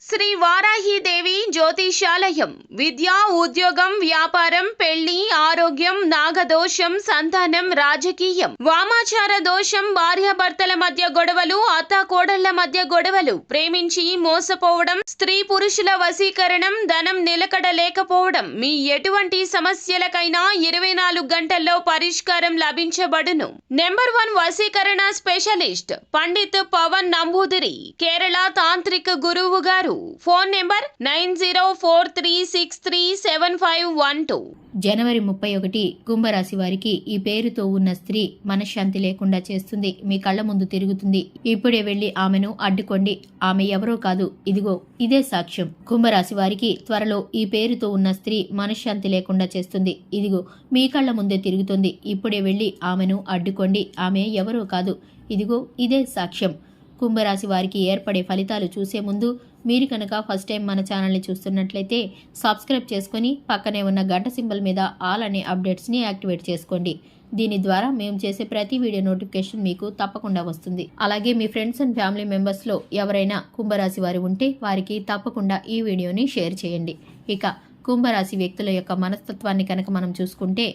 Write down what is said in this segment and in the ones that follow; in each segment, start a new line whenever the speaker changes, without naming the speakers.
శ్రీ వారాహిదేవి జ్యోతిషాలయం విద్య, ఉద్యోగం, వ్యాపారం, పెళ్లి, ఆరోగ్యం, నాగదోషం, సంతానం, రాజకీయం, వామాచార దోషం, భార్యాభర్తల మధ్య గొడవలు, అత్తాకోడళ్ల మధ్య గొడవలు, ప్రేమించి మోసపోవడం, స్త్రీ పురుషుల వశీకరణం, ధనం నిలకడ లేకపోవడం, మీ ఎటువంటి సమస్యలకైనా 24 గంటల్లో పరిష్కారం లభించబడును. నెంబర్ 1 వశీకరణ స్పెషలిస్ట్ పండిత్ పవన్ నంబూదిరి, కేరళ తాంత్రిక గురువు గారు. Phone number 9043637512.
జనవరి 31 కుంభరాశి వారికి ఈ పేరుతో ఉన్న స్త్రీ మనశ్శాంతి లేకుండా చేస్తుంది. మీ కళ్ళ ముందు తిరుగుతుంది. ఇప్పుడే వెళ్లి ఆమెను అడ్డుకోండి. ఆమె ఎవరో కాదు, ఇదిగో ఇదే సాక్ష్యం. కుంభరాశి వారికి త్వరలో ఈ పేరుతో ఉన్న స్త్రీ మనశ్శాంతి లేకుండా చేస్తుంది. ఇదిగో మీ కళ్ళ ముందే తిరుగుతుంది. ఇప్పుడే వెళ్లి ఆమెను అడ్డుకోండి. ఆమె ఎవరో కాదు, ఇదిగో ఇదే సాక్ష్యం. కుంభరాశి వారికి ఏర్పడే ఫలితాలు చూసే ముందు మీరు కనుక ఫస్ట్ టైం మన ఛానల్ని చూస్తున్నట్లయితే సబ్స్క్రైబ్ చేసుకుని పక్కనే ఉన్న గంట సింబల్ మీద ఆల్ అనే అప్డేట్స్ని యాక్టివేట్ చేసుకోండి. దీని ద్వారా మేము చేసే ప్రతి వీడియో నోటిఫికేషన్ మీకు తప్పకుండా వస్తుంది. అలాగే మీ ఫ్రెండ్స్ అండ్ ఫ్యామిలీ మెంబర్స్లో ఎవరైనా కుంభరాశి వారు ఉంటే వారికి తప్పకుండా ఈ వీడియోని షేర్ చేయండి. ఇక కుంభరాశి వ్యక్తుల యొక్క మనస్తత్వాన్ని కనుక మనం చూసుకుంటే,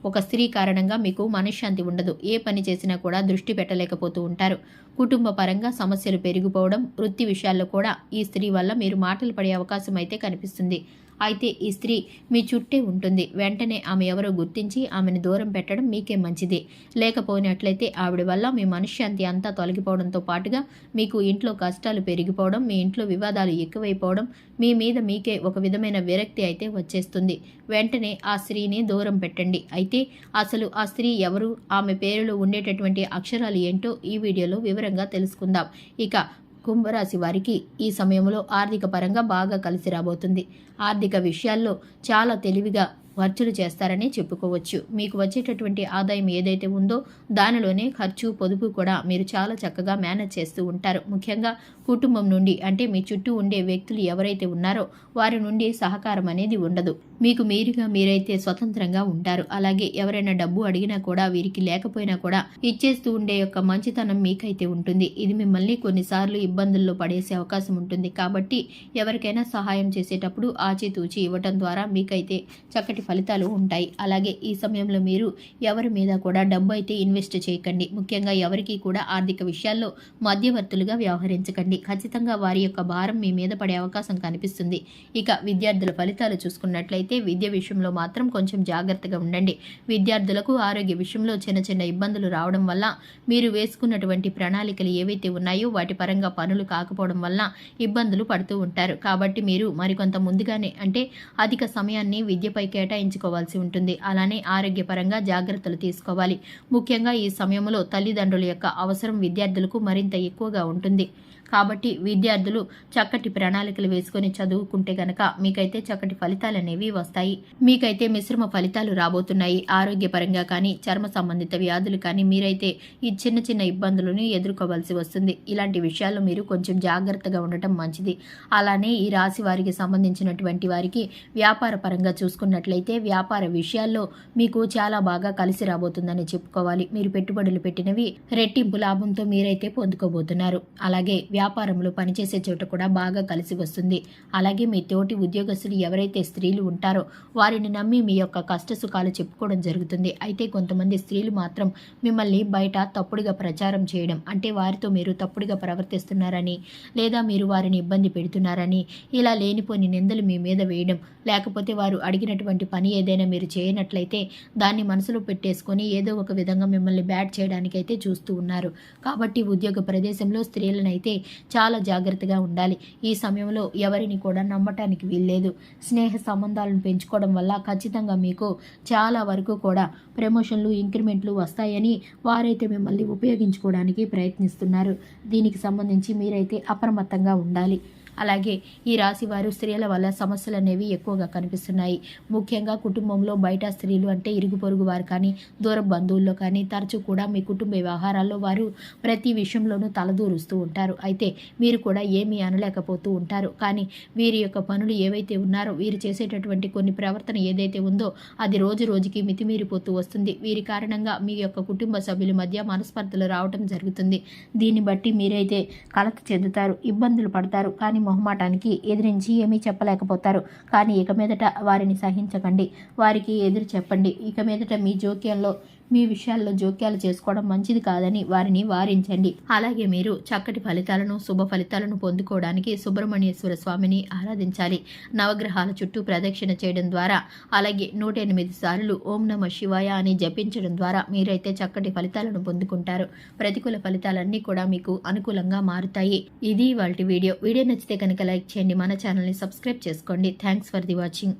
ఒక స్త్రీ కారణంగా మీకు మనశ్శాంతి ఉండదు. ఏ పని చేసినా కూడా దృష్టి పెట్టలేకపోతూ ఉంటారు. కుటుంబ పరంగా సమస్యలు పెరిగిపోవడం, వృత్తి విషయాల్లో కూడా ఈ స్త్రీ వల్ల మీరు మాటలు పడే అవకాశం అయితే కనిపిస్తుంది. అయితే ఈ స్త్రీ మీ చుట్టే ఉంటుంది. వెంటనే ఆమె ఎవరో గుర్తించి ఆమెను దూరం పెట్టడం మీకే మంచిది. లేకపోయినట్లయితే ఆవిడ వల్ల మీ మనశ్శాంతి అంతా తొలగిపోవడంతో పాటుగా మీకు ఇంట్లో కష్టాలు పెరిగిపోవడం, మీ ఇంట్లో వివాదాలు ఎక్కువైపోవడం, మీ మీద మీకే ఒక విధమైన విరక్తి అయితే వచ్చేస్తుంది. వెంటనే ఆ స్త్రీని దూరం పెట్టండి. అయితే అసలు ఆ స్త్రీ ఎవరు, ఆమె పేరులో ఉండేటటువంటి అక్షరాలు ఏంటో ఈ వీడియోలో వివరంగా తెలుసుకుందాం. ఇక కుంభరాశి వారికి ఈ సమయంలో ఆర్థిక పరంగా బాగా కలిసి రాబోతుంది. ఆర్థిక విషయాల్లో చాలా తెలివిగా ఖర్చులు చేస్తారని చెప్పుకోవచ్చు. మీకు వచ్చేటటువంటి ఆదాయం ఏదైతే ఉందో దానిలోనే ఖర్చు, పొదుపు కూడా మీరు చాలా చక్కగా మేనేజ్ చేస్తూ ఉంటారు. ముఖ్యంగా కుటుంబం నుండి, అంటే మీ చుట్టూ ఉండే వ్యక్తులు ఎవరైతే ఉన్నారో వారి నుండి సహకారం అనేది ఉండదు. మీకు మీరుగా మీరైతే స్వతంత్రంగా ఉంటారు. అలాగే ఎవరైనా డబ్బు అడిగినా కూడా, వీరికి లేకపోయినా కూడా ఇచ్చేస్తూ ఉండే యొక్క మంచితనం మీకైతే ఉంటుంది. ఇది మిమ్మల్ని కొన్నిసార్లు ఇబ్బందుల్లో పడేసే అవకాశం ఉంటుంది. కాబట్టి ఎవరికైనా సహాయం చేసేటప్పుడు ఆచితూచి ఇవ్వటం ద్వారా మీకైతే చక్కటి ఫలితాలు ఉంటాయి. అలాగే ఈ సమయంలో మీరు ఎవరి మీద కూడా డబ్బు అయితే ఇన్వెస్ట్ చేయకండి. ముఖ్యంగా ఎవరికి కూడా ఆర్థిక విషయాల్లో మధ్యవర్తులుగా వ్యవహరించకండి. ఖచ్చితంగా వారి యొక్క భారం మీ మీద పడే అవకాశం కనిపిస్తుంది. ఇక విద్యార్థుల ఫలితాలు చూసుకున్నట్లయితే విద్య విషయంలో మాత్రం కొంచెం జాగ్రత్తగా ఉండండి. విద్యార్థులకు ఆరోగ్య విషయంలో చిన్న చిన్న ఇబ్బందులు రావడం వల్ల, మీరు వేసుకున్నటువంటి ప్రణాళికలు ఏవైతే ఉన్నాయో వాటి పరంగా పనులు కాకపోవడం వల్ల ఇబ్బందులు పడుతూ ఉంటారు. కాబట్టి మీరు మరికొంత ముందుగానే, అంటే అధిక సమయాన్ని విద్యపై కేటాయించుకోవాల్సి ఉంటుంది. అలానే ఆరోగ్యపరంగా జాగ్రత్తలు తీసుకోవాలి. ముఖ్యంగా ఈ సమయంలో తల్లిదండ్రుల యొక్క అవసరం విద్యార్థులకు మరింత ఎక్కువగా ఉంటుంది. కాబట్టి విద్యార్థులు చక్కటి ప్రణాళికలు వేసుకొని చదువుకుంటే గనక మీకైతే చక్కటి ఫలితాలు అనేవి వస్తాయి. మీకైతే మిశ్రమ ఫలితాలు రాబోతున్నాయి. ఆరోగ్యపరంగా కానీ, చర్మ సంబంధిత వ్యాధులు కానీ మీరైతే ఈ చిన్న చిన్న ఇబ్బందులను ఎదుర్కోవాల్సి వస్తుంది. ఇలాంటి విషయాల్లో మీరు కొంచెం జాగ్రత్తగా ఉండటం మంచిది. అలానే ఈ రాశి వారికి సంబంధించినటువంటి వారికి వ్యాపార పరంగా చూసుకున్నట్లయితే వ్యాపార విషయాల్లో మీకు చాలా బాగా కలిసి రాబోతుందని చెప్పుకోవాలి. మీరు పెట్టుబడులు పెట్టినవి రెట్టింపు లాభంతో మీరైతే పొందుకోబోతున్నారు. అలాగే వ్యాపారంలో పనిచేసే చోట కూడా బాగా కలిసి వస్తుంది. అలాగే మీ తోటి ఉద్యోగస్తులు ఎవరైతే స్త్రీలు ఉంటారో వారిని నమ్మి మీ యొక్క కష్ట సుఖాలు చెప్పుకోవడం జరుగుతుంది. అయితే కొంతమంది స్త్రీలు మాత్రం మిమ్మల్ని బయట తప్పుడుగా ప్రచారం చేయడం, అంటే వారితో మీరు తప్పుడుగా ప్రవర్తిస్తున్నారని, లేదా మీరు వారిని ఇబ్బంది పెడుతున్నారని, ఇలా లేనిపోని నిందలు మీ మీద వేయడం, లేకపోతే వారు అడిగినటువంటి పని ఏదైనా మీరు చేయనట్లయితే దాన్ని మనసులో పెట్టేసుకొని ఏదో ఒక విధంగా మిమ్మల్ని బ్యాడ్ చేయడానికైతే చూస్తూ ఉన్నారు. కాబట్టి ఉద్యోగ ప్రదేశంలో స్త్రీలనైతే చాలా జాగ్రత్తగా ఉండాలి. ఈ సమయంలో ఎవరిని కూడా నమ్మటానికి వీల్లేదు. స్నేహ సంబంధాలను పెంచుకోవడం వల్ల ఖచ్చితంగా మీకు చాలా వరకు కూడా ప్రమోషన్లు, ఇంక్రిమెంట్లు వస్తాయని వారైతే మిమ్మల్ని ఉపయోగించుకోవడానికి ప్రయత్నిస్తున్నారు. దీనికి సంబంధించి మీరైతే అప్రమత్తంగా ఉండాలి. అలాగే ఈ రాశి వారు స్త్రీల వల్ల సమస్యలు అనేవి ఎక్కువగా కనిపిస్తున్నాయి. ముఖ్యంగా కుటుంబంలో బయట స్త్రీలు, అంటే ఇరుగు పొరుగు వారు కానీ, దూర బంధువుల్లో కానీ తరచూ కూడా మీ కుటుంబ వ్యవహారాల్లో వారు ప్రతి విషయంలోనూ తలదూరుస్తూ ఉంటారు. అయితే మీరు కూడా ఏమీ అనలేకపోతూ ఉంటారు. కానీ వీరి యొక్క పనులు ఏవైతే ఉన్నారో, వీరు చేసేటటువంటి కొన్ని ప్రవర్తన ఏదైతే ఉందో అది రోజు రోజుకి మితిమీరిపోతూ వస్తుంది. వీరి కారణంగా మీ యొక్క కుటుంబ సభ్యుల మధ్య మనస్పర్ధలు రావటం జరుగుతుంది. దీన్ని బట్టి మీరైతే కలత చెందుతారు, ఇబ్బందులు పడతారు. కానీ మొహమాటానికి ఎదిరించి ఏమీ చెప్పలేకపోతారు. కానీ ఇక మీదట వారిని సహించకండి, వారికి ఎదురు చెప్పండి. ఇక మీదట మీ జోక్యంలో మీ విషయాల్లో జోక్యాలు చేసుకోవడం మంచిది కాదని వారిని వారించండి. అలాగే మీరు చక్కటి ఫలితాలను, శుభ ఫలితాలను పొందుకోవడానికి సుబ్రహ్మణ్యేశ్వర స్వామిని ఆరాధించాలి. నవగ్రహాల చుట్టూ ప్రదక్షిణ చేయడం ద్వారా, అలాగే 108 సార్లు ఓం నమః శివాయ అని జపించడం ద్వారా మీరైతే చక్కటి ఫలితాలను పొందుకుంటారు. ప్రతికూల ఫలితాలన్నీ కూడా మీకు అనుకూలంగా మారుతాయి. ఇది ఇవాల్టి వీడియో. వీడియో నచ్చితే కనుక లైక్ చేయండి, మన ఛానల్ని సబ్స్క్రైబ్ చేసుకోండి. Thanks for the watching.